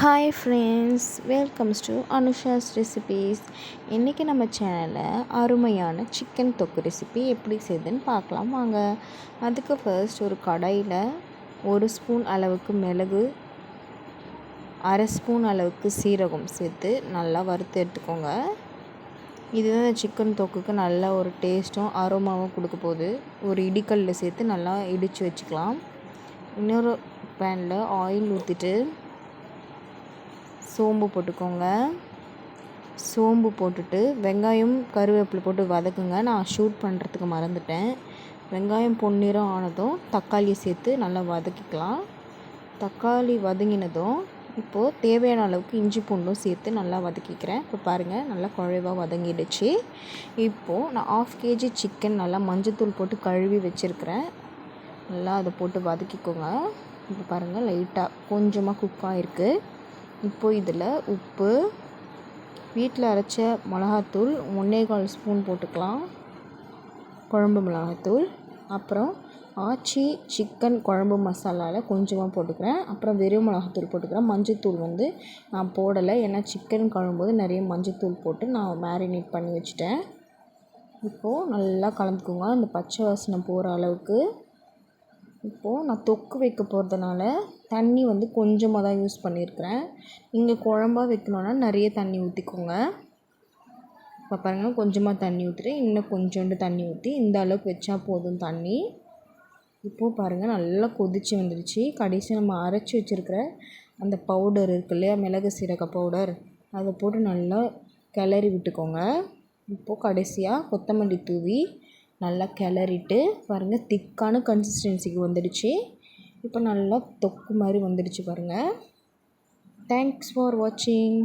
Hi friends, welcomes to Anusha's recipes. இன்றைக்கி நம்ம சேனலில் அருமையான சிக்கன் தொக்கு ரெசிபி எப்படி செய்யுதுன்னு பார்க்கலாம் வாங்க. அதுக்கு ஃபர்ஸ்ட் ஒரு கடாயில் 1 ஸ்பூன் அளவுக்கு மிளகு, 1/2 ஸ்பூன் அளவுக்கு சீரகம் சேர்த்து நல்லா வறுத்து எடுத்துக்கோங்க. இதுதான் சிக்கன் தொக்குக்கு நல்ல ஒரு டேஸ்ட்டும் அரோமாவும் கொடுக்க போகுது. ஒரு இடிக்கல்லில் சேர்த்து நல்லா இடித்து வச்சுக்கலாம். இன்னொரு பேனில் ஆயில் ஊற்றிட்டு சோம்பு போட்டுக்கோங்க. சோம்பு போட்டுட்டு வெங்காயம் கருவேப்பிலை போட்டு வதக்குங்க. நான் ஷூட் பண்ணுறதுக்கு மறந்துட்டேன். வெங்காயம் பொன்னிறம் ஆனதும் தக்காளியை சேர்த்து நல்லா வதக்கிக்கலாம். தக்காளி வதங்கினதும் இப்போது தேவையான அளவுக்கு இஞ்சி பூண்டும் சேர்த்து நல்லா வதக்கிக்கிறேன். இப்போ பாருங்கள், நல்லா குழைவாக வதங்கிடுச்சு. இப்போது நான் 1/2 kg சிக்கன் நல்லா மஞ்சத்தூள் போட்டு கழுவி வச்சுருக்கிறேன். நல்லா அதை போட்டு வதக்கிக்கோங்க. இப்போ பாருங்கள், லைட்டாக கொஞ்சமாக குக் ஆகிருக்கு. இப்போது இதில் உப்பு, வீட்டில் அரைச்ச மிளகாத்தூள் 1/4 ஸ்பூன் போட்டுக்கலாம், குழம்பு மிளகாத்தூள். அப்புறம் ஆச்சி சிக்கன் குழம்பு மசாலாவில் கொஞ்சமாக போட்டுக்கிறேன். அப்புறம் வெறும் மிளகாத்தூள் போட்டுக்கிறேன். மஞ்சத்தூள் நான் போடலை, ஏன்னா சிக்கன் குழம்பும்போது நிறைய மஞ்சத்தூள் போட்டு நான் மேரினேட் பண்ணி வச்சுட்டேன். இப்போது நல்லா கலந்துக்குங்க, அந்த பச்சை வாசனை போகிற அளவுக்கு. இப்போது நான் தொக்கு வைக்க போகிறதுனால தண்ணி கொஞ்சமாக தான் யூஸ் பண்ணியிருக்கிறேன். நீங்கள் குழம்பா வைக்கணுன்னா நிறைய தண்ணி ஊற்றிக்கோங்க. இப்போ பாருங்கள், கொஞ்சமாக தண்ணி ஊற்றிட்டு இன்னும் கொஞ்சோண்டு தண்ணி ஊற்றி இந்த அளவுக்கு வச்சா போதும் தண்ணி. இப்போது பாருங்கள், நல்லா கொதித்து வந்துடுச்சு. கடைசி நம்ம அரைச்சி வச்சுருக்கிற அந்த பவுடர் இருக்கு இல்லையா, மிளகு சீரக பவுடர், அதை போட்டு நல்லா கிளறி விட்டுக்கோங்க. இப்போது கடைசியாக கொத்தமல்லி தூவி நல்லா கிளறிட்டு பாருங்கள், திக்கான கன்சிஸ்டன்சிக்கு வந்துடுச்சு. இப்போ நல்லா தொக்கு மாதிரி வந்துடுச்சு பாருங்கள். தேங்க்ஸ் ஃபார் வாட்சிங்.